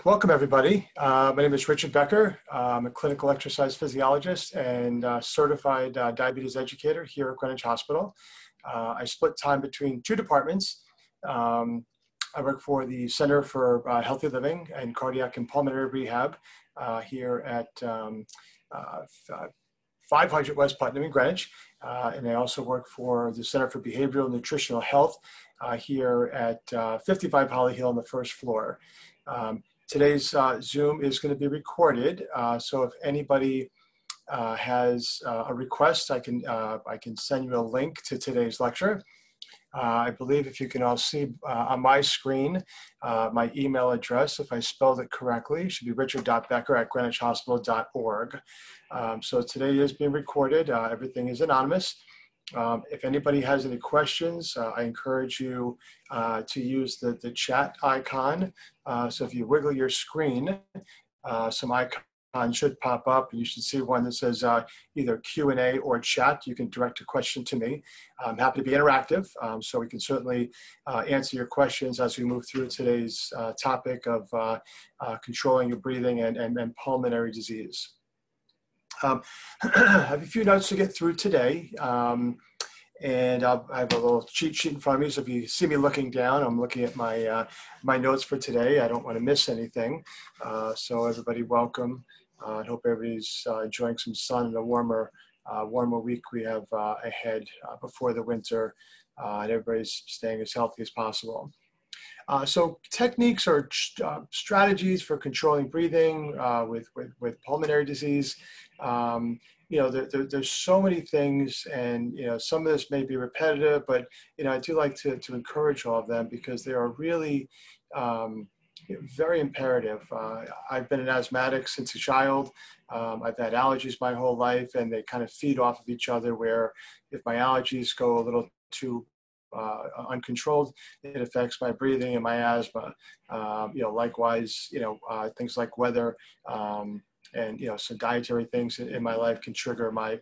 Welcome everybody. My name is Richard Becker. I'm a clinical exercise physiologist and certified diabetes educator here at Greenwich Hospital. I split time between two departments. I work for the Center for Healthy Living and Cardiac and Pulmonary Rehab here at 500 West Putnam in Greenwich. And I also work for the Center for Behavioral and Nutritional Health here at 55 Holly Hill on the first floor. Today's Zoom is going to be recorded, so if anybody has a request, I can send you a link to today's lecture. I believe if you can all see on my screen, my email address, if I spelled it correctly, should be richard.becker@greenwichhospital.org. So today is being recorded. Everything is anonymous. If anybody has any questions, I encourage you to use the chat icon. So if you wiggle your screen, some icons should pop up, and you should see one that says either Q&A or chat. You can direct a question to me. I'm happy to be interactive, so we can certainly answer your questions as we move through today's topic of controlling your breathing and pulmonary disease. I have a few notes to get through today, and I have a little cheat sheet in front of me. So if you see me looking down, I'm looking at my my notes for today. I don't want to miss anything. So everybody, welcome. I hope everybody's enjoying some sun and a warmer week we have ahead before the winter, and everybody's staying as healthy as possible. So techniques or strategies for controlling breathing with pulmonary disease. You know, there's so many things, and you know, some of this may be repetitive, but you know, I do like to encourage all of them because they are really very imperative. I've been an asthmatic since a child. I've had allergies my whole life, and they kind of feed off of each other, where if my allergies go a little too uncontrolled, it affects my breathing and my asthma. You know, likewise, you know, things like weather and you know, some dietary things in my life can trigger my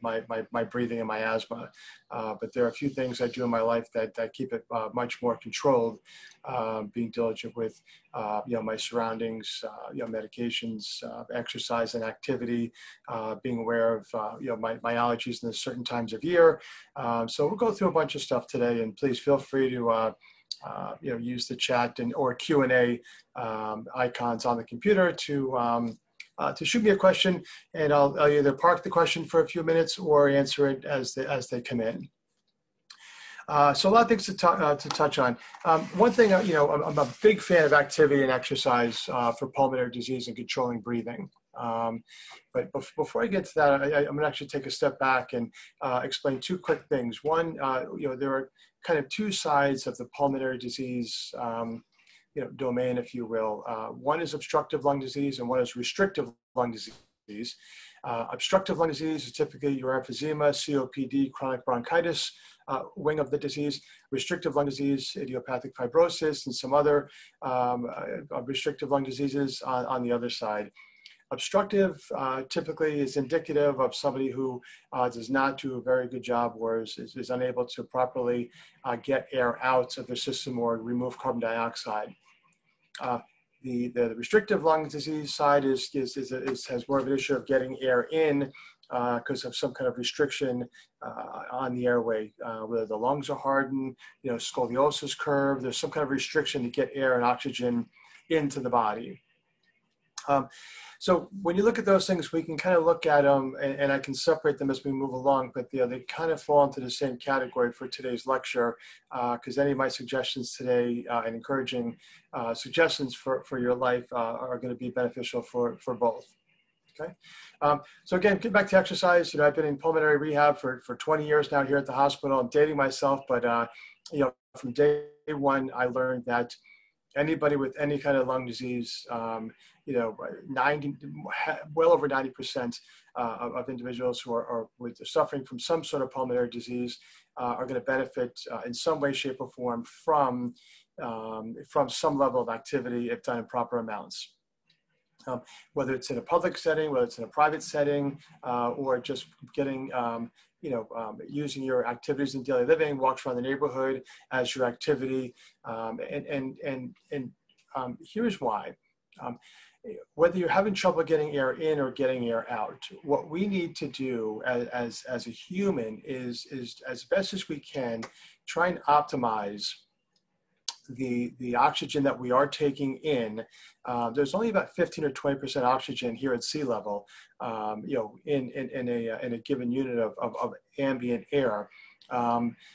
breathing and my asthma. But there are a few things I do in my life that keep it much more controlled. Being diligent with you know, my surroundings, you know, medications, exercise and activity, being aware of you know, my allergies in certain times of year. So we'll go through a bunch of stuff today, and please feel free to you know, use the chat or Q&A icons on the computer to shoot me a question, and I'll either park the question for a few minutes or answer it as they come in. So a lot of things to touch on. One thing, you know, I'm a big fan of activity and exercise for pulmonary disease and controlling breathing. But before I get to that, I'm going to actually take a step back and explain two quick things. One, you know, there are kind of two sides of the pulmonary disease you know, domain, if you will. One is obstructive lung disease and one is restrictive lung disease. Obstructive lung disease is typically your emphysema, COPD, chronic bronchitis wing of the disease. Restrictive lung disease, idiopathic fibrosis, and some other restrictive lung diseases on the other side. Obstructive typically is indicative of somebody who does not do a very good job or is unable to properly get air out of their system or remove carbon dioxide. The restrictive lung disease side has more of an issue of getting air in because of some kind of restriction on the airway, whether the lungs are hardened, you know, scoliosis curve. There's some kind of restriction to get air and oxygen into the body. So when you look at those things, we can kind of look at them, and I can separate them as we move along, but you know, they kind of fall into the same category for today's lecture, because any of my suggestions today and encouraging suggestions for your life are going to be beneficial for both. Okay. So again, get back to exercise. You know, I've been in pulmonary rehab for 20 years now here at the hospital. I'm dating myself, but you know, from day one, I learned that anybody with any kind of lung disease, you know, well over 90% of individuals who are suffering from some sort of pulmonary disease are going to benefit in some way, shape, or form from some level of activity if done in proper amounts. Whether it's in a public setting, whether it's in a private setting, or just getting you know, using your activities in daily living, walks around the neighborhood as your activity. And here's why. whether you're having trouble getting air in or getting air out, what we need to do as a human is as best as we can, try and optimize the oxygen that we are taking in. There's only about 15 or 20% oxygen here at sea level, in a given unit of ambient air.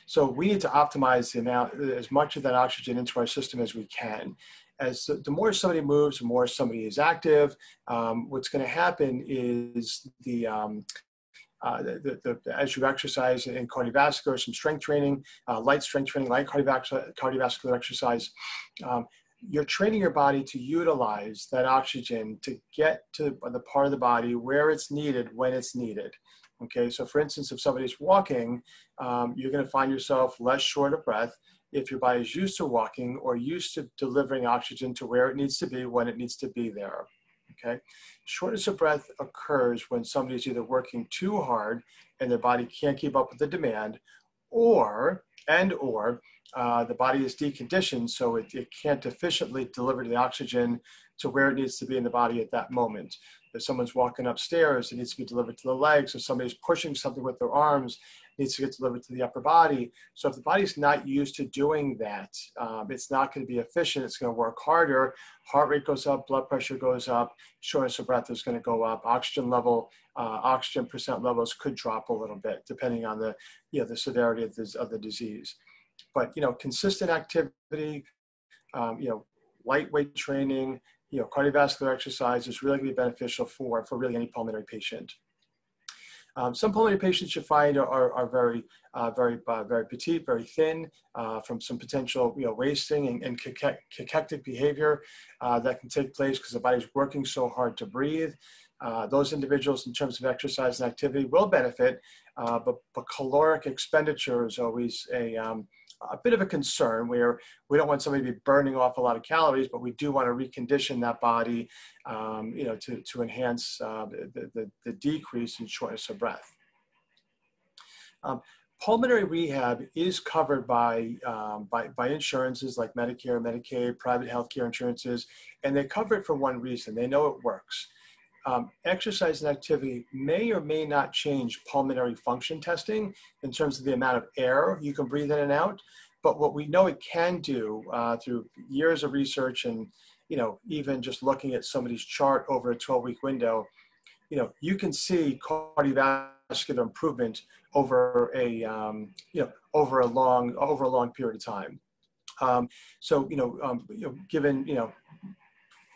So we need to optimize the amount, as much of that oxygen into our system as we can. As the more somebody moves, the more somebody is active, what's going to happen is as you exercise in cardiovascular, some strength training, light strength training, light cardiovascular exercise, you're training your body to utilize that oxygen to get to the part of the body where it's needed when it's needed. Okay, so for instance, if somebody's walking, you're going to find yourself less short of breath if your body is used to walking or used to delivering oxygen to where it needs to be when it needs to be there. Okay, shortness of breath occurs when somebody's either working too hard and their body can't keep up with the demand, or the body is deconditioned, so it can't efficiently deliver the oxygen to where it needs to be in the body at that moment. If someone's walking upstairs, it needs to be delivered to the legs. If somebody's pushing something with their arms, it needs to get delivered to the upper body. So if the body's not used to doing that, it's not going to be efficient. It's going to work harder. Heart rate goes up, blood pressure goes up, shortness of breath is going to go up. Oxygen percent levels could drop a little bit depending on the severity of the disease. But consistent activity, lightweight training, cardiovascular exercise is really going to be beneficial for really any pulmonary patient. Some pulmonary patients you find are very petite, very thin, from some potential wasting and cachectic behavior that can take place because the body's working so hard to breathe. Those individuals, in terms of exercise and activity, will benefit, but caloric expenditure is always a bit of a concern, where we don't want somebody to be burning off a lot of calories, but we do want to recondition that body, to enhance the decrease in shortness of breath. Pulmonary rehab is covered by insurances like Medicare, Medicaid, private healthcare insurances, and they cover it for one reason: they know it works. Exercise and activity may or may not change pulmonary function testing in terms of the amount of air you can breathe in and out. But what we know it can do through years of research and, even just looking at somebody's chart over a 12-week window, you can see cardiovascular improvement over a long period of time. Given,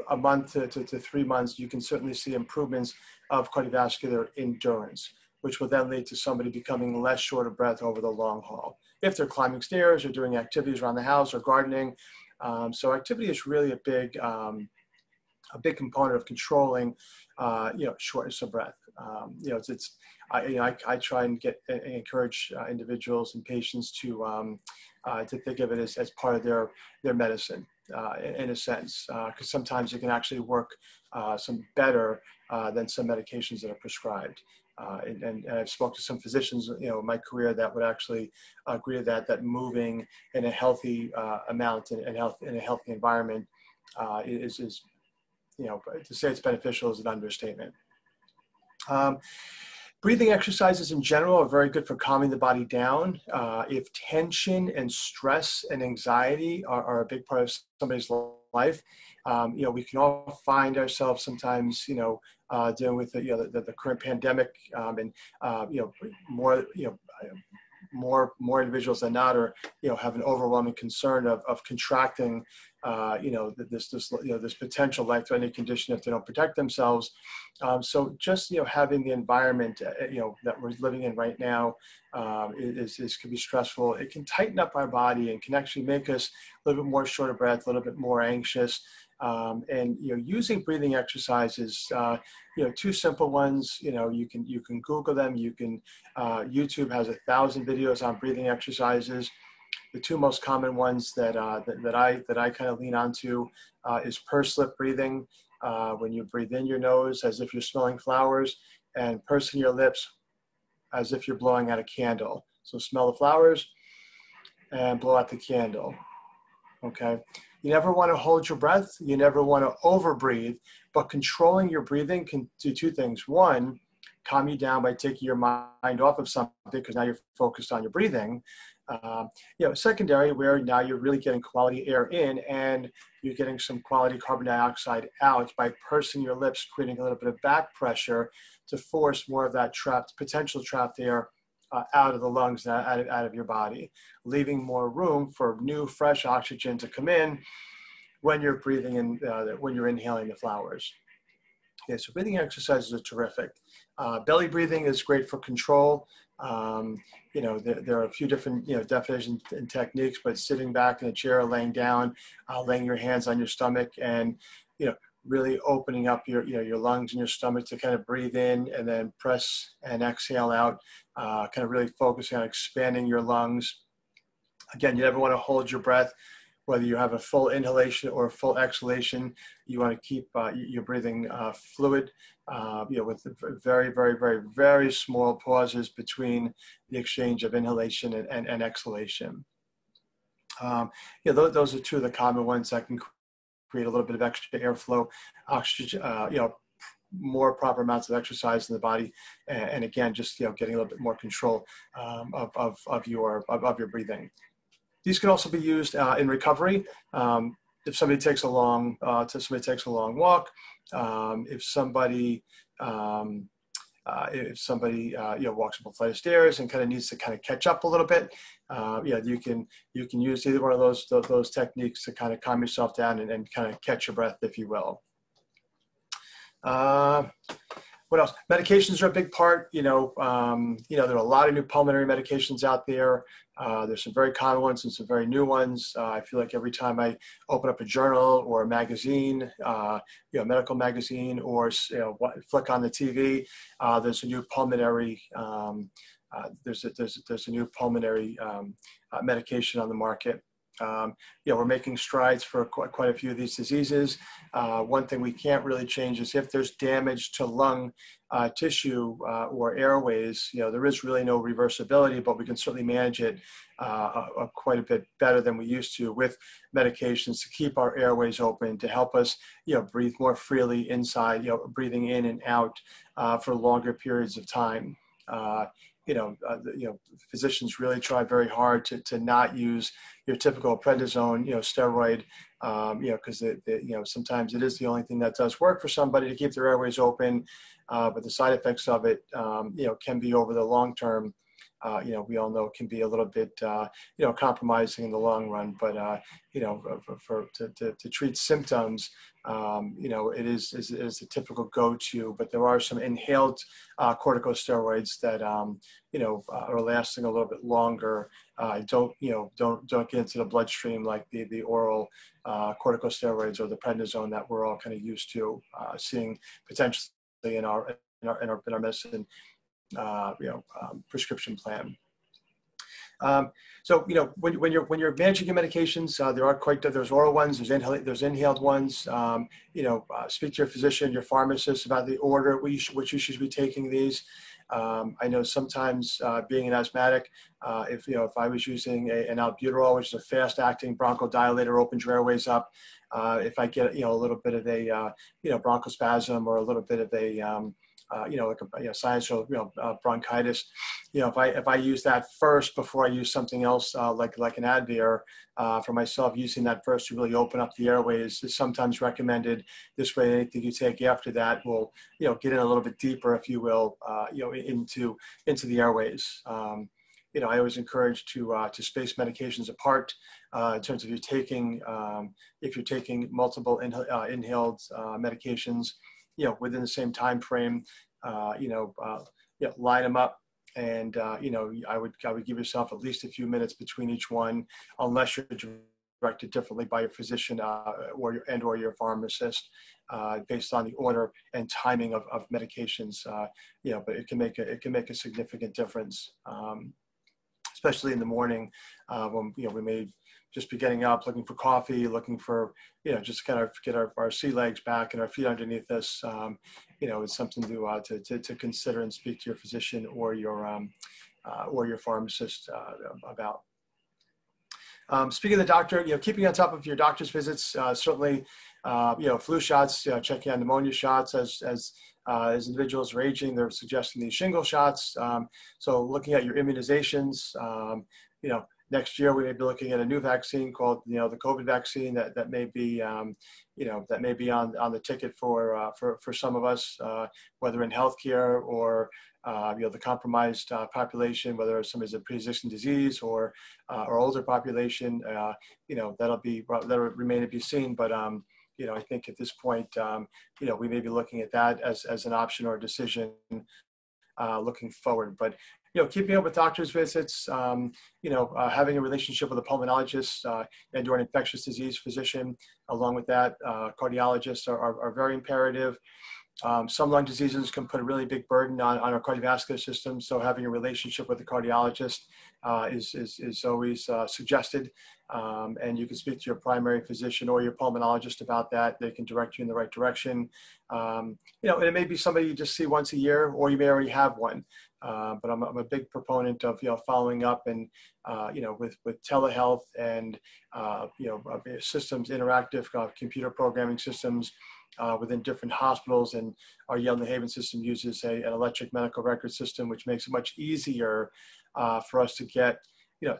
a month to 3 months, you can certainly see improvements of cardiovascular endurance, which will then lead to somebody becoming less short of breath over the long haul, if they're climbing stairs or doing activities around the house or gardening. So activity is really a big component of controlling, shortness of breath. I try and encourage individuals and patients to think of it as part of their medicine. In a sense, because sometimes it can actually work some better than some medications that are prescribed. And I've spoken to some physicians, in my career, that would actually agree that moving in a healthy amount and in a healthy environment is to say it's beneficial is an understatement. Breathing exercises in general are very good for calming the body down. If tension and stress and anxiety are a big part of somebody's life, we can all find ourselves sometimes, dealing with the current pandemic, and more individuals than not are have an overwhelming concern of contracting this potential life-threatening condition if they don't protect themselves. So just having the environment that we're living in right now can be stressful. It can tighten up our body and can actually make us a little bit more short of breath, a little bit more anxious. And using breathing exercises, two simple ones. You can Google them. You can YouTube has 1,000 videos on breathing exercises. The two most common ones that I kind of lean onto is pursed lip breathing, when you breathe in your nose as if you're smelling flowers, and pursing your lips as if you're blowing out a candle. So smell the flowers and blow out the candle. Okay. You never want to hold your breath. You never want to overbreathe, but controlling your breathing can do two things. One, calm you down by taking your mind off of something because now you're focused on your breathing. Secondary, where now you're really getting quality air in and you're getting some quality carbon dioxide out by pursing your lips, creating a little bit of back pressure to force more of that potential trapped air out of the lungs, out of your body, leaving more room for new, fresh oxygen to come in when you're breathing in, when you're inhaling the flowers. Yeah, so breathing exercises are terrific. Belly breathing is great for control. There are a few different, definitions and techniques, but sitting back in a chair, laying down, laying your hands on your stomach and, really opening up your lungs and your stomach to kind of breathe in and then press and exhale out, kind of really focusing on expanding your lungs. Again, you never want to hold your breath. Whether you have a full inhalation or a full exhalation, you want to keep your breathing fluid, with very, very, very, very small pauses between the exchange of inhalation and exhalation. Those are two of the common ones that can create a little bit of extra airflow, oxygen, more proper amounts of exercise in the body, and again, just getting a little bit more control of your breathing. These can also be used in recovery. If somebody takes a long walk, if somebody walks up a flight of stairs and kind of needs to kind of catch up a little bit, you can use either one of those techniques to kind of calm yourself down and kind of catch your breath, if you will. What else? Medications are a big part. There are a lot of new pulmonary medications out there. There's some very common ones and some very new ones. I feel like every time I open up a journal or a magazine, medical magazine, or flick on the TV, there's a new pulmonary. There's a new pulmonary medication on the market. We're making strides for quite a few of these diseases. One thing we can't really change is if there's damage to lung tissue or airways, there is really no reversibility, but we can certainly manage it quite a bit better than we used to with medications to keep our airways open, to help us, breathe more freely inside, breathing in and out for longer periods of time. Physicians really try very hard to not use your typical prednisone, steroid, because sometimes it is the only thing that does work for somebody to keep their airways open, but the side effects of it, can be over the long term. We all know it can be a little bit, compromising in the long run, but, to treat symptoms, it is the typical go-to, but there are some inhaled corticosteroids that, are lasting a little bit longer. Don't get into the bloodstream like the oral corticosteroids or the prednisone that we're all kind of used to seeing potentially in our medicine prescription plan. When you're managing your medications, there's oral ones, there's inhaled ones. Speak to your physician, your pharmacist about the order which you should be taking these. I know sometimes being an asthmatic, if I was using an albuterol, which is a fast-acting bronchodilator, opens your airways up. If I get a little bit of a bronchospasm or a little bit of a sinus or bronchitis, if I use that first before I use something else like an Advair, for myself, using that first to really open up the airways is sometimes recommended. This way, anything you take after that will get in a little bit deeper, if you will, into the airways. I always encourage to space medications apart in terms of if you're taking multiple inhaled medications, within the same time frame, line them up, and I would give yourself at least a few minutes between each one, unless you're directed differently by your physician or your pharmacist, based on the order and timing of medications. But it can make a significant difference, especially in the morning when we may just be getting up, looking for coffee, looking for just kind of get our sea legs back and our feet underneath us. It's something to consider and speak to your physician or your pharmacist about. Speaking of the doctor, keeping on top of your doctor's visits, certainly, flu shots, checking on pneumonia shots as individuals are aging, they're suggesting these shingle shots. So looking at your immunizations, next year we may be looking at a new vaccine called, the COVID vaccine that may be, that may be on the ticket for some of us, whether in healthcare or the compromised population, whether somebody's a pre-existing disease or older population, that'll remain to be seen. But I think at this point, we may be looking at that as an option or a decision looking forward. But keeping up with doctor's visits, having a relationship with a pulmonologist and or an infectious disease physician, along with that, cardiologists are very imperative. Some lung diseases can put a really big burden on our cardiovascular system, so having a relationship with a cardiologist is always suggested. And you can speak to your primary physician or your pulmonologist about that. They can direct you in the right direction. And it may be somebody you just see once a year, or you may already have one. But I'm a big proponent of following up and with telehealth and systems, interactive computer programming systems within different hospitals. And our Yale New Haven system uses an electric medical record system, which makes it much easier for us to get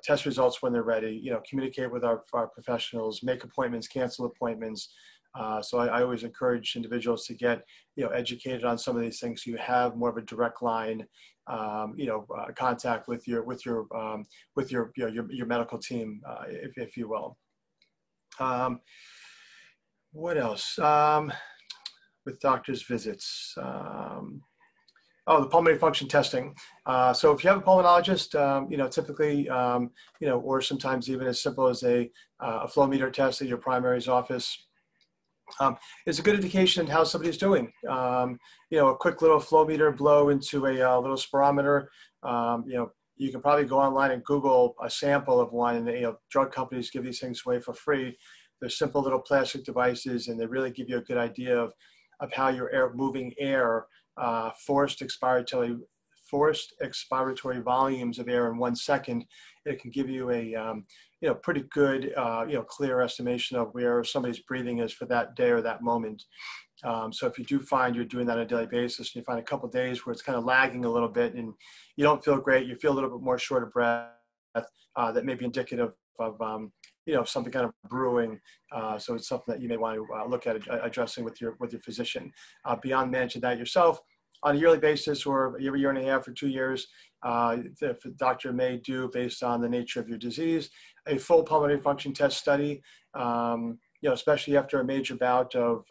test results when they're ready, communicate with our professionals, make appointments, cancel appointments. So I always encourage individuals to get, educated on some of these things. So you have more of a direct line, contact with your medical team, if you will. What else? With doctor's visits. The pulmonary function testing. So if you have a pulmonologist, typically, or sometimes even as simple as a flow meter test at your primary's office, is a good indication how somebody's doing. A quick little flow meter blow into a little spirometer. You can probably go online and Google a sample of one, and drug companies give these things away for free. They're simple little plastic devices, and they really give you a good idea of how your moving air, forced expiratory volumes of air in 1 second. It can give you a pretty good clear estimation of where somebody's breathing is for that day or that moment. So if you do find you're doing that on a daily basis, and you find a couple of days where it's kind of lagging a little bit and you don't feel great, you feel a little bit more short of breath, that may be indicative of something kind of brewing. So it's something that you may want to look at addressing with your physician. Beyond managing that yourself on a yearly basis, or every year and a half or 2 years, the doctor may do, based on the nature of your disease, a full pulmonary function test study. Especially after a major bout of,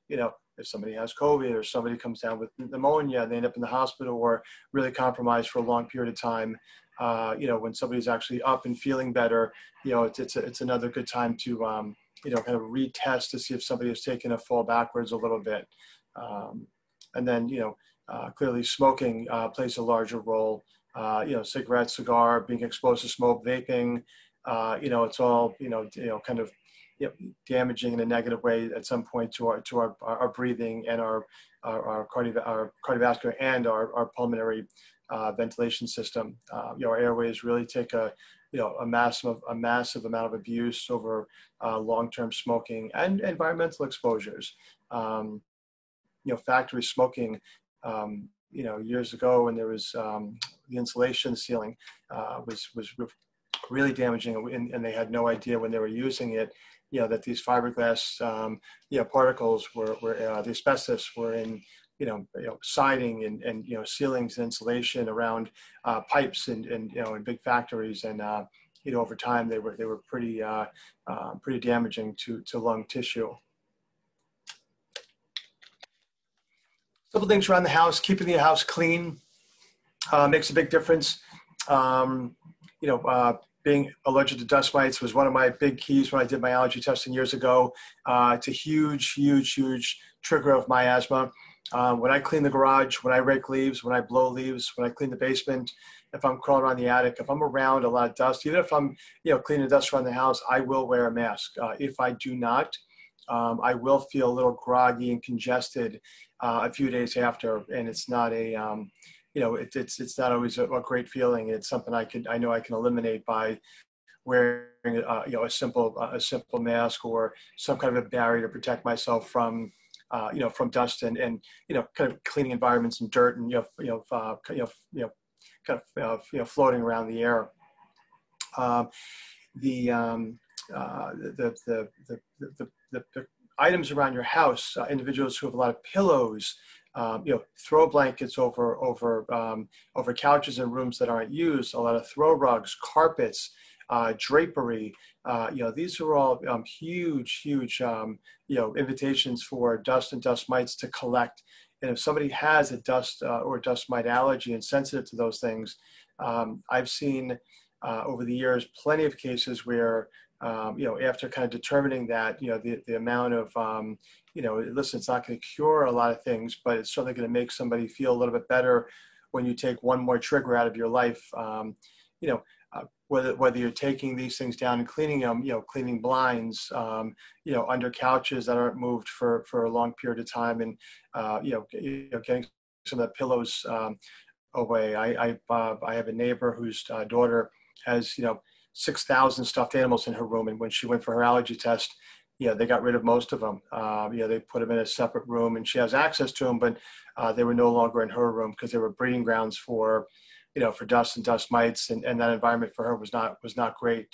if somebody has COVID or somebody comes down with pneumonia and they end up in the hospital or really compromised for a long period of time. When somebody's actually up and feeling better, it's another good time to, kind of retest to see if somebody has taken a fall backwards a little bit. And then, clearly smoking plays a larger role. Cigarette, cigar, being exposed to smoke, vaping, it's all, kind of damaging in a negative way at some point to our breathing and our cardiovascular and our pulmonary ventilation system. Our airways really take a massive amount of abuse over long-term smoking and environmental exposures. Factory smoking, years ago when there was the insulation ceiling was really damaging, and they had no idea when they were using it, that these fiberglass, particles were the asbestos were in, siding and ceilings and insulation around pipes and in big factories, and over time they were pretty damaging to lung tissue. Couple things around the house. Keeping the house clean makes a big difference. Being allergic to dust mites was one of my big keys when I did my allergy testing years ago. It's a huge trigger of my asthma. When I clean the garage, when I rake leaves, when I blow leaves, when I clean the basement, if I'm crawling around the attic, if I'm around a lot of dust, even if I'm cleaning dust around the house, I will wear a mask. If I do not, I will feel a little groggy and congested a few days after, and it's not a it's not always a great feeling. It's something I know I can eliminate by wearing a simple mask or some kind of a barrier to protect myself from from dust and kind of cleaning environments and dirt and floating around the air. The items around your house, individuals who have a lot of pillows, throw blankets over couches in rooms that aren't used, a lot of throw rugs, carpets, drapery. These are all huge invitations for dust and dust mites to collect. And if somebody has a dust or dust mite allergy and sensitive to those things, I've seen over the years plenty of cases where after kind of determining that the amount of listen, it's not going to cure a lot of things, but it's certainly going to make somebody feel a little bit better when you take one more trigger out of your life. Whether you're taking these things down and cleaning them, cleaning blinds, under couches that aren't moved for a long period of time, and getting some of the pillows away. I have a neighbor whose daughter has 6,000 stuffed animals in her room, and when she went for her allergy test, they got rid of most of them. They put them in a separate room, and she has access to them, but they were no longer in her room because they were breeding grounds for dust and dust mites, and that environment for her was not great.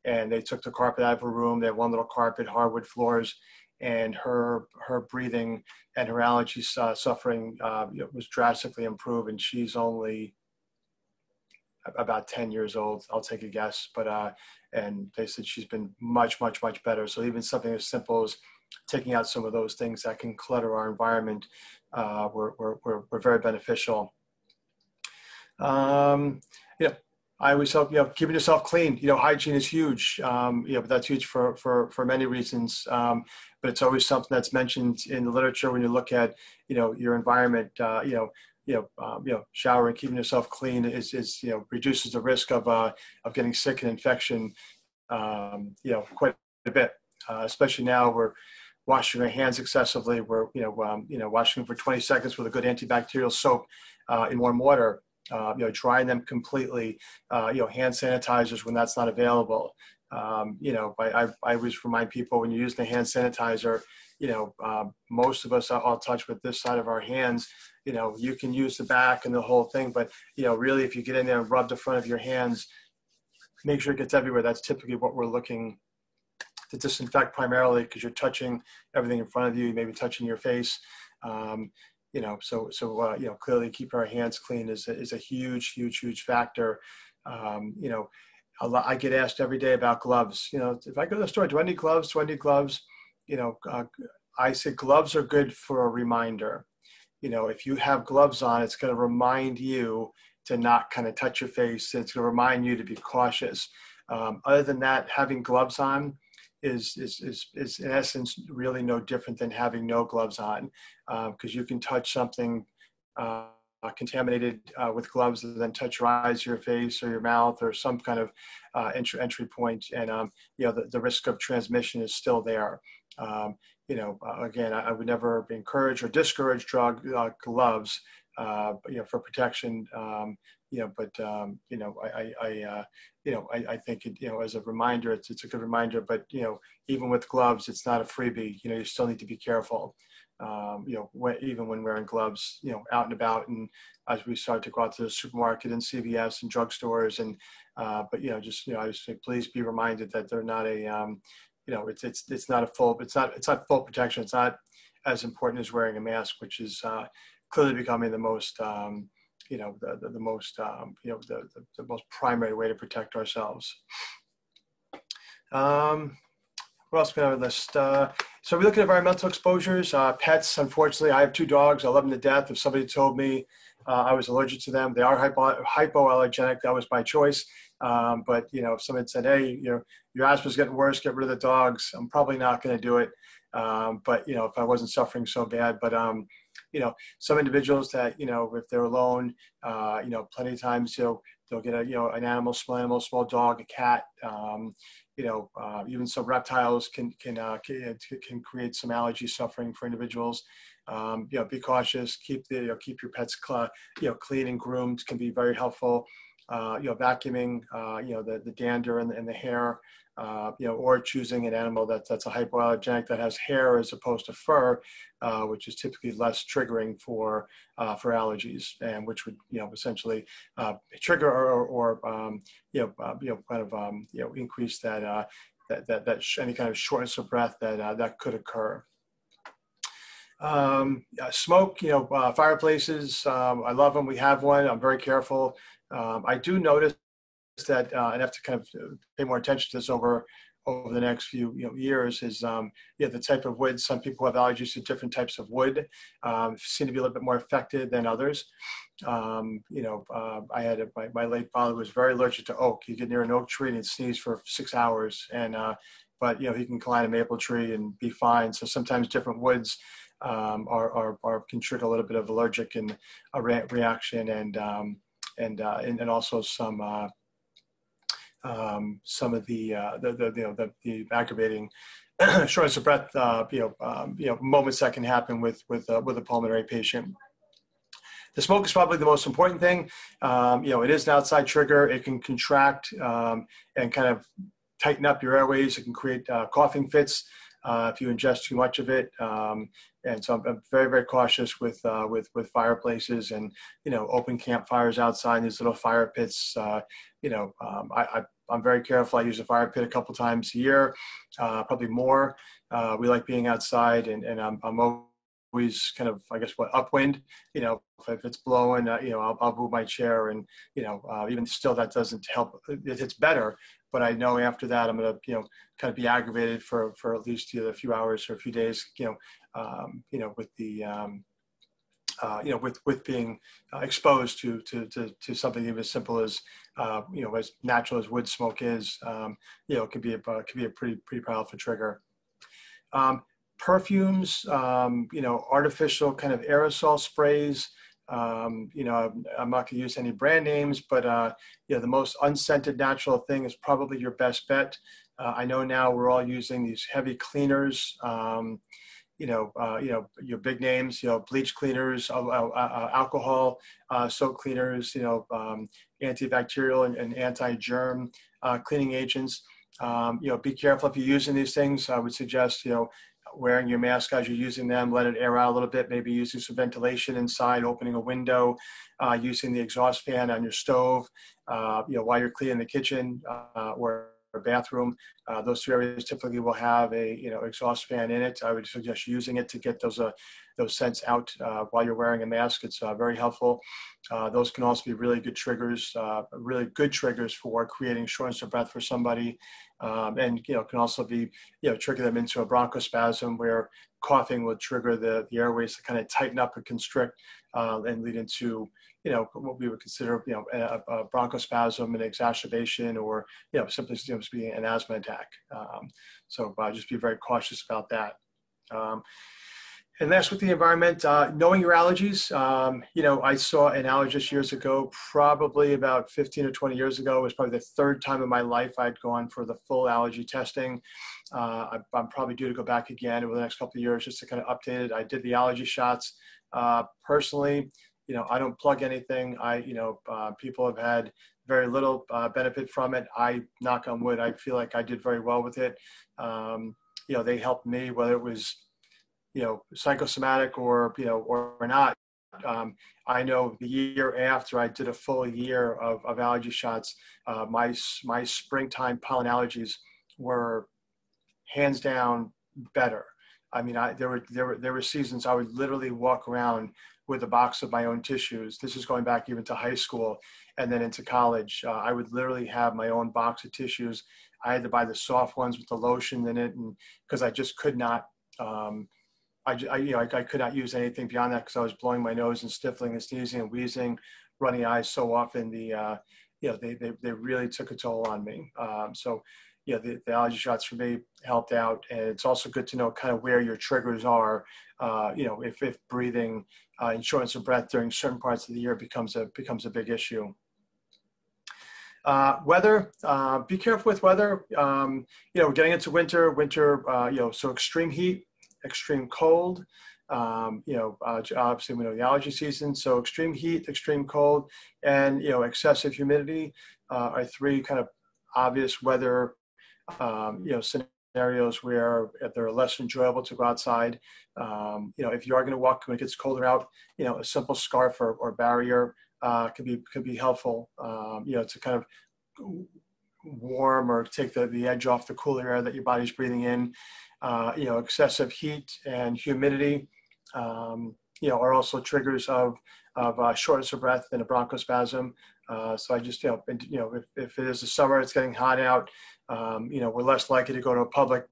And they took the carpet out of her room. They had one little carpet, hardwood floors, and her breathing and her allergy suffering was drastically improved. And she's only about 10 years old, I'll take a guess, but and they said she's been much better. So even something as simple as taking out some of those things that can clutter our environment were very beneficial. I always hope, keeping yourself clean, hygiene is huge, but that's huge for many reasons. But it's always something that's mentioned in the literature when you look at, your environment, showering, keeping yourself clean is reduces the risk of getting sick and infection, quite a bit, especially now we're washing our hands excessively. We're, washing them for 20 seconds with a good antibacterial soap in warm water. Drying them completely, hand sanitizers when that's not available. I always remind people when you're using the hand sanitizer, most of us all touch with this side of our hands. You can use the back and the whole thing, but, really if you get in there and rub the front of your hands, make sure it gets everywhere. That's typically what we're looking to disinfect primarily, because you're touching everything in front of you, maybe touching your face. Clearly keeping our hands clean is a huge factor. I get asked every day about gloves. If I go to the store, do I need gloves? I say gloves are good for a reminder. If you have gloves on, it's going to remind you to not kind of touch your face. It's going to remind you to be cautious. Other than that, having gloves on is in essence really no different than having no gloves on, because you can touch something contaminated with gloves and then touch your eyes, your face, or your mouth, or some kind of entry point, and the risk of transmission is still there. Again, I would never encourage or discourage gloves, for protection. I think as a reminder, it's a good reminder. But even with gloves, it's not a freebie. You still need to be careful. Even when wearing gloves, out and about, and as we start to go out to the supermarket and CVS and drugstores, and I just say please be reminded that they're not a it's not full protection. It's not as important as wearing a mask, which is clearly becoming the most the most primary way to protect ourselves. What else can I list? So we look at environmental exposures. Pets, unfortunately, I have 2 dogs. I love them to death. If somebody told me I was allergic to them, they are hypoallergenic. That was my choice. But if someone said, hey, your asthma's getting worse, get rid of the dogs, I'm probably not going to do it. But if I wasn't suffering so bad, but some individuals that if they're alone, plenty of times they'll get an small dog, a cat. Even some reptiles can create some allergy suffering for individuals. Be cautious. Keep your pets clean and groomed. Can be very helpful. vacuuming, the dander and the hair, or choosing an animal that's a hypoallergenic that has hair as opposed to fur, which is typically less triggering for allergies, and which would essentially trigger or increase that any kind of shortness of breath that could occur. Smoke, fireplaces, I love them. We have one. I'm very careful. I do notice that I'd have to kind of pay more attention to this over the next few years is the type of wood. Some people have allergies to different types of wood, seem to be a little bit more affected than others. I had my late father was very allergic to oak. He'd get near an oak tree and he'd sneeze for 6 hours, and but he can climb a maple tree and be fine. So sometimes different woods can trigger a little bit of allergic and a reaction, and also some of the aggravating shortness of breath, moments that can happen with a pulmonary patient. The smoke is probably the most important thing. It is an outside trigger. It can contract and kind of tighten up your airways. It can create coughing fits if you ingest too much of it. And so I'm very, very cautious with fireplaces and, open campfires outside in these little fire pits. I'm very careful. I use a fire pit a couple times a year, probably more. We like being outside, and I'm always kind of, upwind. If it's blowing, I'll move my chair, and even still that doesn't help. It's better, but I know after that I'm going to kind of be aggravated for at least a few hours or a few days. With the with being exposed to something even as simple as as natural as wood smoke is, it can be a pretty powerful trigger. Perfumes, artificial kind of aerosol sprays. I'm not going to use any brand names, but the most unscented natural thing is probably your best bet. I know now we're all using these heavy cleaners. Your big names, bleach cleaners, alcohol, soap cleaners, antibacterial and anti-germ cleaning agents. Be careful if you're using these things. I would suggest, wearing your mask as you're using them, let it air out a little bit, maybe using some ventilation inside, opening a window, using the exhaust fan on your stove, while you're cleaning the kitchen or bathroom. Those two areas typically will have a exhaust fan in it. I would suggest using it to get those scents out while you're wearing a mask. It's very helpful. Those can also be really good triggers for creating shortness of breath for somebody, and can also be trigger them into a bronchospasm where coughing will trigger the airways to kind of tighten up and constrict and lead into what we would consider a bronchospasm, an exacerbation, or simply being an asthma attack. So just be very cautious about that. And that's with the environment. Knowing your allergies. I saw an allergist years ago, probably about 15 or 20 years ago. It was probably the third time in my life I'd gone for the full allergy testing. I'm probably due to go back again over the next couple of years just to kind of update it. I did the allergy shots. Personally, I don't plug anything. People have had very little benefit from it. I, knock on wood, I feel like I did very well with it. They helped me, whether it was psychosomatic or not. I know the year after I did a full year of allergy shots, my springtime pollen allergies were hands down better. I mean, there were seasons I would literally walk around with a box of my own tissues. This is going back even to high school and then into college. I would literally have my own box of tissues. I had to buy the soft ones with the lotion in it, and because I just could not. I could not use anything beyond that because I was blowing my nose and sniffling and sneezing and wheezing, runny eyes so often. They really took a toll on me. The allergy shots for me helped out, and it's also good to know kind of where your triggers are. If breathing and shortness of breath during certain parts of the year becomes a big issue. Weather, be careful with weather. Getting into winter, so extreme heat, extreme cold, Obviously we know the allergy season, so extreme heat, extreme cold, and excessive humidity are three kind of obvious weather scenarios where they're less enjoyable to go outside. If you are going to walk when it gets colder out, a simple scarf or barrier could be helpful. To kind of warm or take the edge off the cooler air that your body's breathing in. Excessive heat and humidity, are also triggers of shortness of breath and a bronchospasm. So I just, if it is the summer, it's getting hot out, we're less likely to go to a public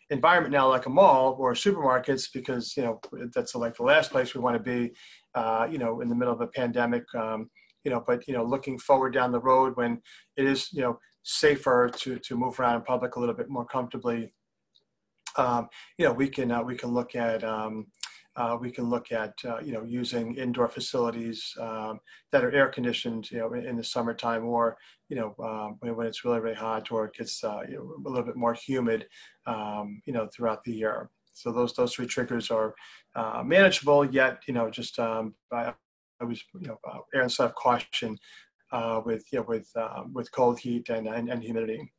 environment now, like a mall or supermarkets, because, that's like the last place we want to be, in the middle of a pandemic. Looking forward down the road when it is, safer to move around in public a little bit more comfortably, we can look at using indoor facilities that are air conditioned, in the summertime, or when it's really, really hot, or it gets a little bit more humid, throughout the year. So those three triggers are manageable, yet I was err on the side of caution with cold heat and humidity.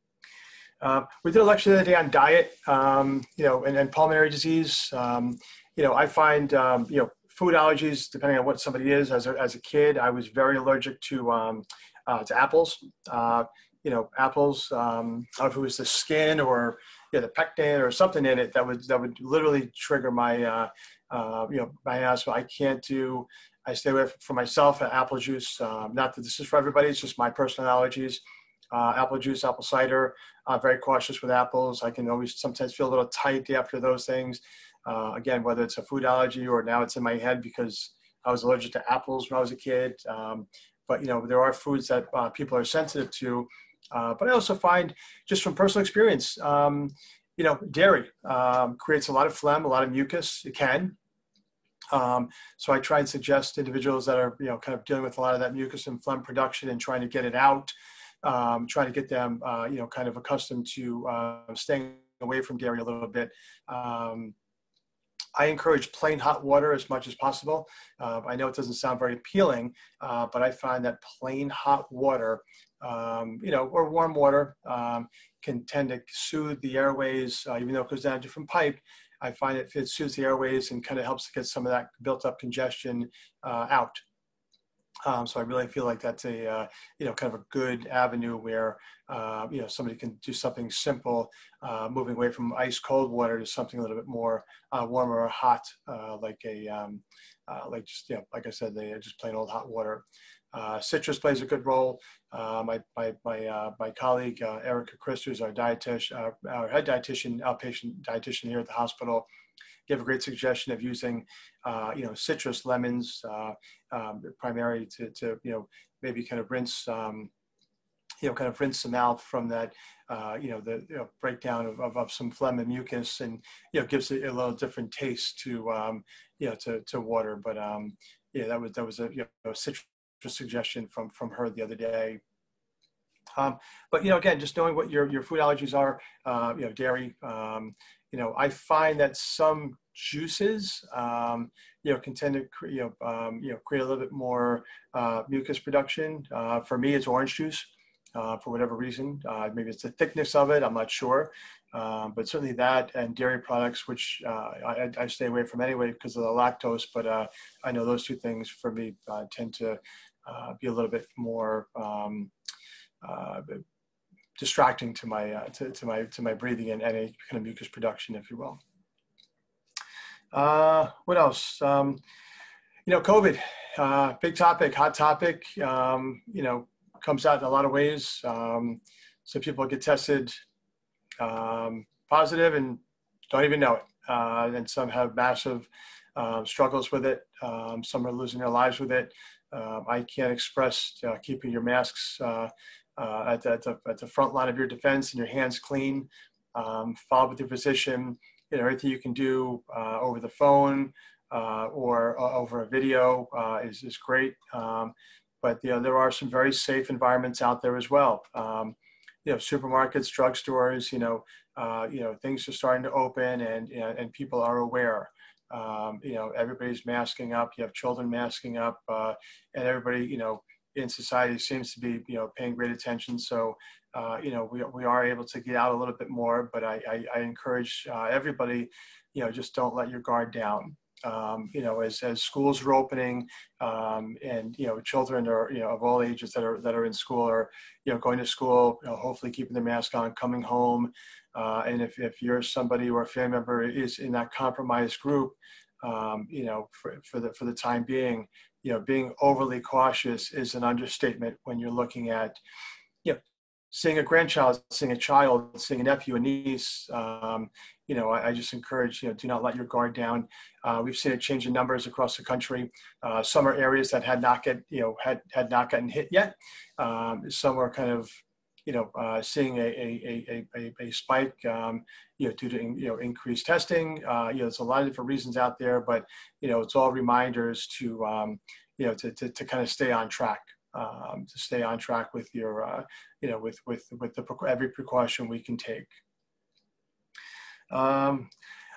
We did a lecture the other day on diet, and pulmonary disease. I find, food allergies, depending on what somebody is. As a kid, I was very allergic to apples. Apples, I don't know if it was the skin or the pectin or something in it that would literally trigger my, my asthma. I stay away from myself apple juice. Not that this is for everybody, it's just my personal allergies. Apple juice, apple cider. I'm very cautious with apples. I can always sometimes feel a little tight after those things. Again, whether it's a food allergy or now it's in my head because I was allergic to apples when I was a kid. But there are foods that people are sensitive to. But I also find, just from personal experience, dairy creates a lot of phlegm, a lot of mucus. It can. So I try and suggest individuals that are, kind of dealing with a lot of that mucus and phlegm production and trying to get it out, trying to get them, kind of accustomed to staying away from dairy a little bit. I encourage plain hot water as much as possible. I know it doesn't sound very appealing, but I find that plain hot water, or warm water, can tend to soothe the airways, even though it goes down a different pipe. I find it soothes the airways and kind of helps to get some of that built up congestion out. So I really feel like that's a, kind of a good avenue where, somebody can do something simple, moving away from ice cold water to something a little bit more warmer or hot, like I said, just plain old hot water. Citrus plays a good role. My colleague, Erica Christer, is our dietitian, our head dietitian, outpatient dietitian here at the hospital, gave a great suggestion of using, citrus, lemons, primarily to maybe kind of rinse, the mouth from that, breakdown of some phlegm and mucus, and gives it a little different taste to water. But that was a citrus suggestion from her the other day. But again, just knowing what your food allergies are, dairy. I find that some juices, can tend to create a little bit more mucus production. For me, it's orange juice. For whatever reason, maybe it's the thickness of it. I'm not sure, but certainly that and dairy products, which I stay away from anyway because of the lactose. But I know those two things for me tend to be a little bit more distracting to my breathing and any kind of mucus production, if you will. What else? COVID, big topic, hot topic. Comes out in a lot of ways. So people get tested positive and don't even know it. And some have massive struggles with it. Some are losing their lives with it. I can't express keeping your masks at the front line of your defense and your hands clean. Follow with your physician. Everything you can do over the phone or over a video is great. But there are some very safe environments out there as well. Supermarkets, drugstores. Things are starting to open, and people are aware. You know, everybody's masking up. You have children masking up, and everybody, you know, in society seems to be, you know, paying great attention. So, you know, we are able to get out a little bit more, but I encourage everybody, you know, just don't let your guard down. You know, as schools are opening, and, you know, children are, you know, of all ages that are in school are, you know, going to school, you know, hopefully keeping their mask on, coming home. And if you're somebody or a family member is in that compromised group, you know, for the time being, you know, being overly cautious is an understatement when you're looking at, you know, seeing a grandchild, seeing a child, seeing a nephew, a niece. You know, I just encourage, you know, do not let your guard down. We've seen a change in numbers across the country. Some are areas that had not gotten hit yet. Some are kind of, you know, seeing a spike, you know, due to, you know, increased testing. You know, there's a lot of different reasons out there, but, you know, it's all reminders to, you know, to kind of stay on track. To stay on track with your, you know, with every precaution we can take.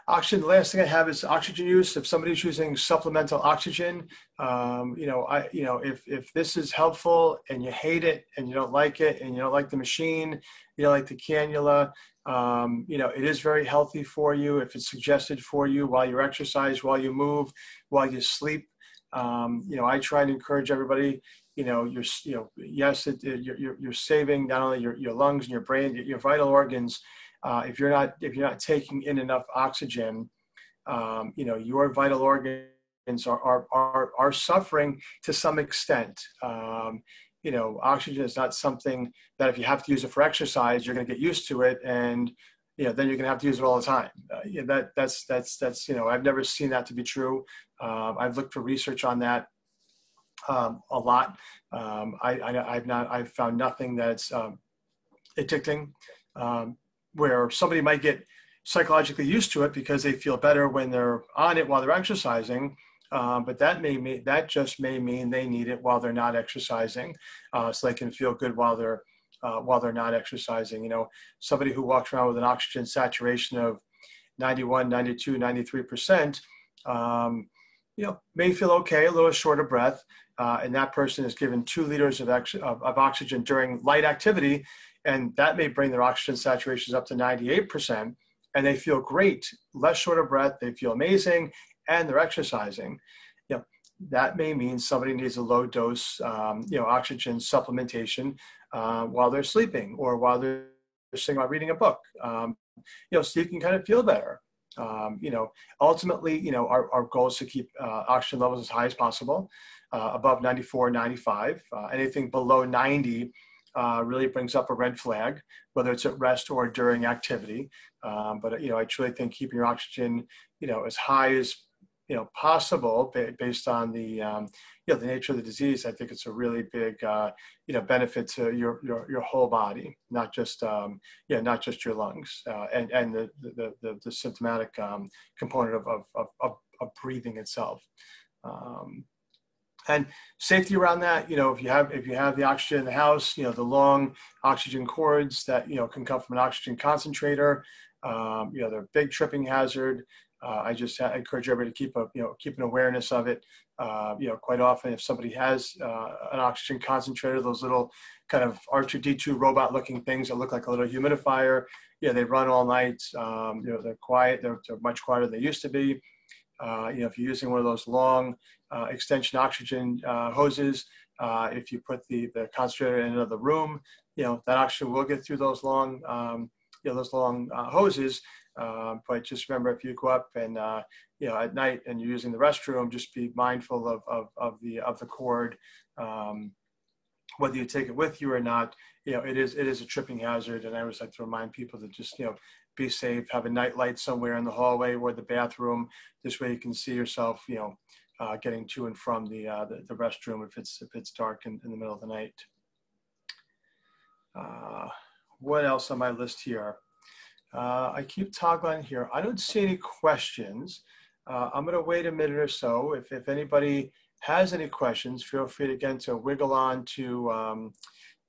Oxygen, the last thing I have is oxygen use. If somebody's using supplemental oxygen, you know, if this is helpful and you hate it and you don't like it and you don't like the machine, you don't like the cannula, you know, it is very healthy for you if it's suggested for you while you exercise, while you move, while you sleep. You know, I try to encourage everybody, you know, yes, you're saving not only your lungs and your brain, your vital organs. If you're not taking in enough oxygen, you know, your vital organs are suffering to some extent. You know, oxygen is not something that if you have to use it for exercise, you're going to get used to it, and you know, then you're going to have to use it all the time. Yeah, that's you know, I've never seen that to be true. I've looked for research on that a lot. I've found nothing that's addicting. Where somebody might get psychologically used to it because they feel better when they're on it while they're exercising, but that just may mean they need it while they're not exercising, so they can feel good while they're not exercising. You know, somebody who walks around with an oxygen saturation of 91, 92, 93%, you know, may feel okay, a little short of breath, and that person is given 2 liters of oxygen during light activity, and that may bring their oxygen saturations up to 98%, and they feel great, less short of breath, they feel amazing, and they're exercising. You know, that may mean somebody needs a low dose, you know, oxygen supplementation while they're sleeping or while they're sitting or reading a book, you know, so you can kind of feel better. You know, ultimately, you know, our goal is to keep oxygen levels as high as possible, above 94, 95. Anything below 90 really brings up a red flag, whether it's at rest or during activity. But, you know, I truly think keeping your oxygen, you know, as high as, you know, possible based on the, you know, the nature of the disease. I think it's a really big, you know, benefit to your whole body, not just, yeah, not just your lungs, and the symptomatic component of breathing itself. And safety around that, you know, if you have the oxygen in the house, you know, the long oxygen cords that, you know, can come from an oxygen concentrator, you know, they're a big tripping hazard. I just encourage everybody to keep an awareness of it. You know, quite often if somebody has an oxygen concentrator, those little kind of R2-D2 robot looking things that look like a little humidifier, yeah, they run all night. You know, they're quiet, they're much quieter than they used to be. You know, if you're using one of those long extension oxygen hoses, if you put the concentrator in another room, you know, that oxygen will get through those long, you know, those long hoses. But just remember, if you go up and, you know, at night and you're using the restroom, just be mindful of the cord, whether you take it with you or not. You know, it is a tripping hazard. And I always like to remind people to just, you know, be safe, have a night light somewhere in the hallway or the bathroom. This way you can see yourself, you know, getting to and from the restroom if it's dark in the middle of the night. What else on my list here? I keep toggling here. I don't see any questions. I'm going to wait a minute or so. If anybody has any questions, feel free again to wiggle on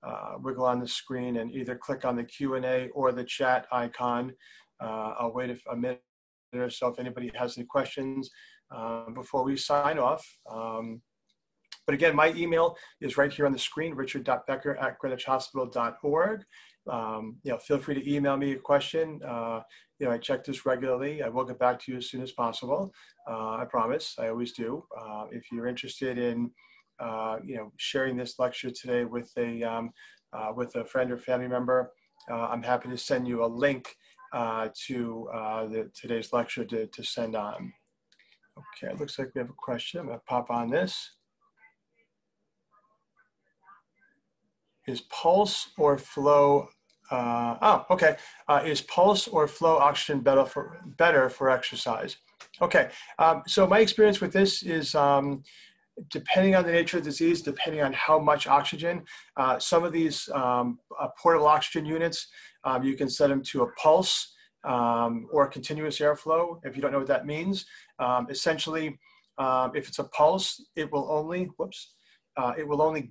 the screen and either click on the Q&A or the chat icon. I'll wait a minute So if anybody has any questions before we sign off. But again, my email is right here on the screen, richard.becker@greenwichhospital.org. Feel free to email me a question. I check this regularly. I will get back to you as soon as possible. I promise. I always do. If you're interested in, sharing this lecture today with a friend or family member, I'm happy to send you a link to today's lecture to send on. Okay, it looks like we have a question. I'm going to pop on this. Is pulse or flow, is pulse or flow oxygen better for exercise? Okay, so my experience with this is depending on the nature of the disease, depending on how much oxygen, some of these portable oxygen units, you can set them to a pulse or continuous airflow. If you don't know what that means, essentially, if it's a pulse, it will only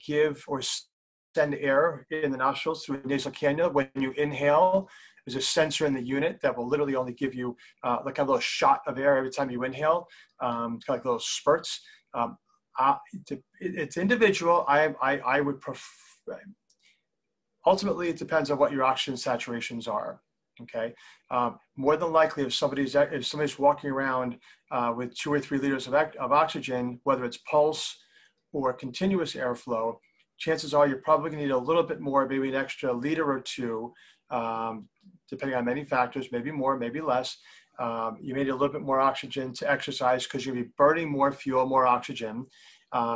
give or send air in the nostrils through a nasal cannula. When you inhale, there's a sensor in the unit that will literally only give you like a little shot of air every time you inhale, kind of like little spurts. It's individual. I would prefer, ultimately it depends on what your oxygen saturations are. Okay, more than likely if somebody's walking around with 2 or 3 liters of oxygen, whether it's pulse or continuous airflow, chances are you're probably going to need a little bit more, maybe an extra liter or 2, depending on many factors, maybe more, maybe less. You may need a little bit more oxygen to exercise because you'll be burning more fuel, more oxygen.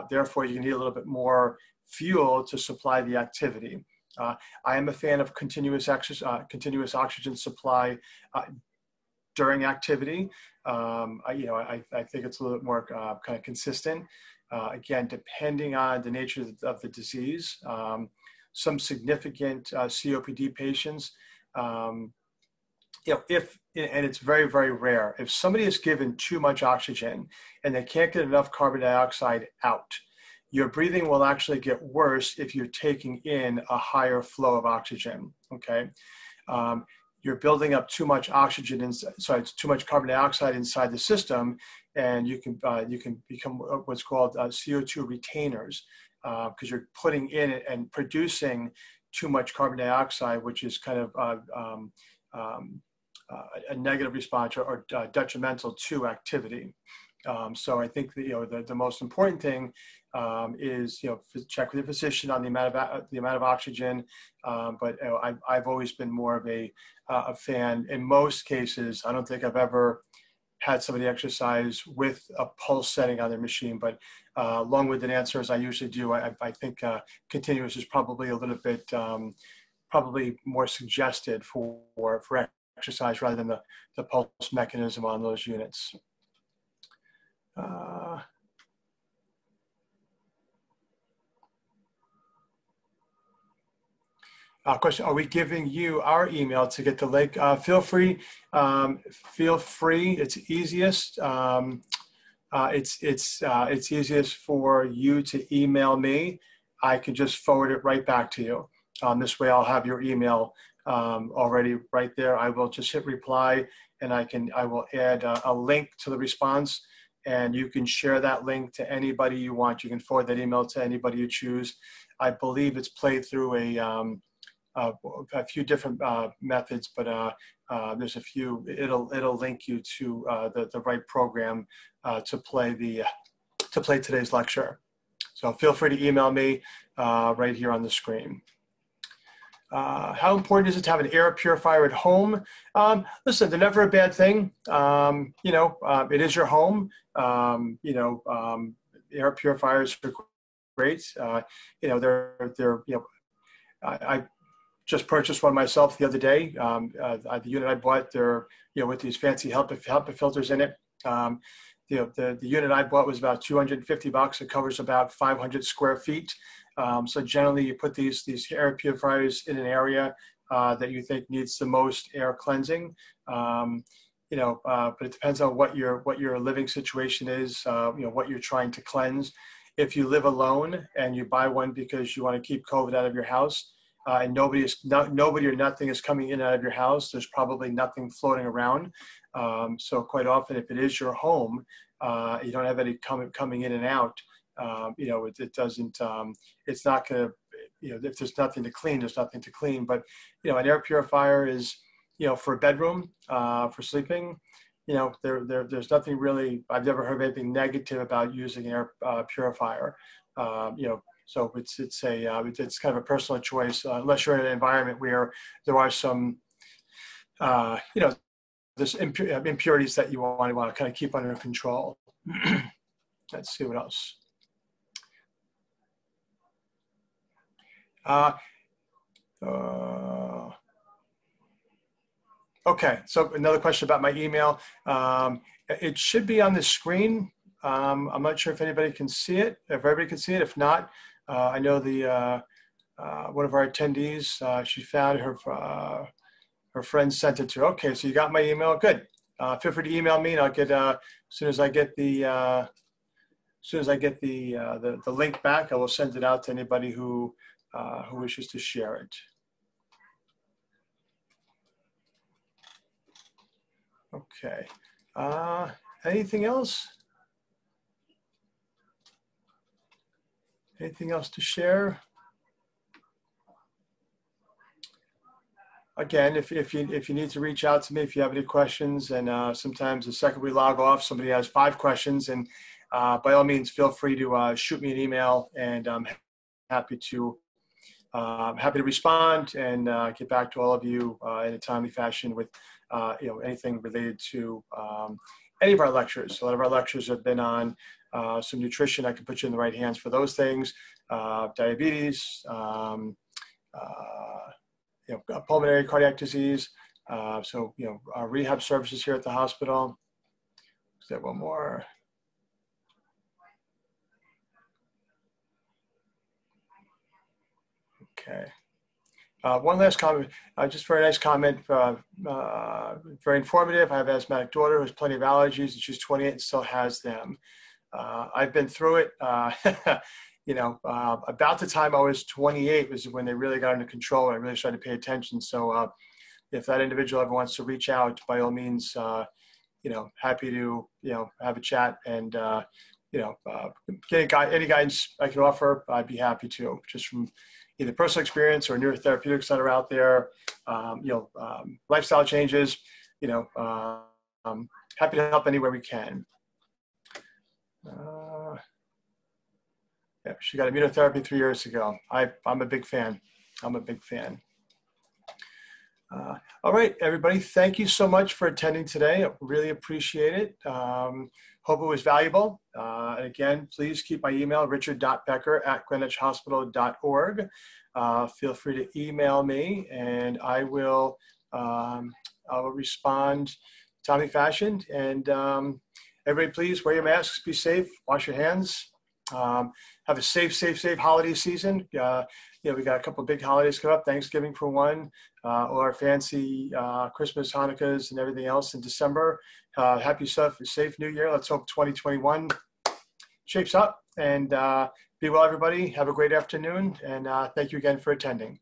Therefore, you need a little bit more fuel to supply the activity. I am a fan of continuous oxygen supply during activity. I think it's a little bit more kind of consistent. Again, depending on the nature of the disease, some significant COPD patients, and it's very, very rare, if somebody is given too much oxygen and they can't get enough carbon dioxide out, your breathing will actually get worse if you're taking in a higher flow of oxygen, okay? You're building up too much oxygen, too much carbon dioxide inside the system, and you can become what's called CO2 retainers, because you're putting in and producing too much carbon dioxide, which is kind of a negative response or detrimental to activity. So I think that, the most important thing is check with your physician on the amount of oxygen. But I've always been more of a fan. In most cases, I don't think I've ever had somebody exercise with a pulse setting on their machine. But long-winded answer, as I usually do, I think continuous is probably a little bit probably more suggested for exercise rather than the pulse mechanism on those units. Question: are we giving you our email to get the link? Feel free. It's easiest. It's easiest for you to email me. I can just forward it right back to you. This way, I'll have your email already right there. I will just hit reply, and I will add a link to the response. And you can share that link to anybody you want. You can forward that email to anybody you choose. I believe it's played through a few different methods, but there's a few. It'll link you to the right program to play today's lecture. So feel free to email me right here on the screen. How important is it to have an air purifier at home? Listen, they're never a bad thing. It is your home. Air purifiers are great. I just purchased one myself the other day. The unit I bought, they're with these fancy HEPA filters in it. The unit I bought was about $250. It covers about 500 square feet. So generally, you put these air purifiers in an area that you think needs the most air cleansing. But it depends on what your living situation is. What you're trying to cleanse. If you live alone and you buy one because you want to keep COVID out of your house, and nobody or nothing is coming in and out of your house, there's probably nothing floating around. So quite often, if it is your home, you don't have any coming in and out. It doesn't. It's not going to. If there's nothing to clean, there's nothing to clean. But an air purifier is, for a bedroom, for sleeping. There's nothing really. I've never heard of anything negative about using an air purifier. So it's kind of a personal choice, unless you're in an environment where there are some, there's impurities that you want to kind of keep under control. Let's see what else. Okay, so another question about my email. It should be on the screen. I'm not sure if anybody can see it, if everybody can see it. If not, I know one of our attendees, she found her friend sent it to her. Okay, so you got my email, good. Feel free to email me and I'll get, as soon as I get the link back, I will send it out to anybody who wishes to share it. Okay, anything else? Anything else to share? Again, if you need to reach out to me, if you have any questions, and sometimes the second we log off, somebody has 5 questions, and by all means, feel free to shoot me an email, and I'm happy to respond and get back to all of you in a timely fashion with anything related to any of our lectures. A lot of our lectures have been on some nutrition. I can put you in the right hands for those things, diabetes, pulmonary cardiac disease. So our rehab services here at the hospital. Is there one more? Okay. One last comment, just very nice comment, very informative. I have an asthmatic daughter who has plenty of allergies, and she's 28 and still has them. I've been through it. About the time I was 28 was when they really got under control, and I really started to pay attention. So if that individual ever wants to reach out, by all means, happy to, have a chat and, get any guidance I can offer, I'd be happy to, just from either personal experience or newer therapeutics that are out there, lifestyle changes, happy to help anywhere we can. Yeah, she got immunotherapy 3 years ago. I'm a big fan. I'm a big fan. All right, everybody, thank you so much for attending today. I really appreciate it. Hope it was valuable. And again, please keep my email, richard.becker@greenwichhospital.org. Feel free to email me, and I will respond timely fashion. And everybody, please wear your masks, be safe, wash your hands. Have a safe holiday season. We got a couple of big holidays coming up, Thanksgiving for one, all our fancy Christmas, Hanukkahs, and everything else in December. Happy safe New Year. Let's hope 2021 shapes up, and be well, everybody. Have a great afternoon, and thank you again for attending.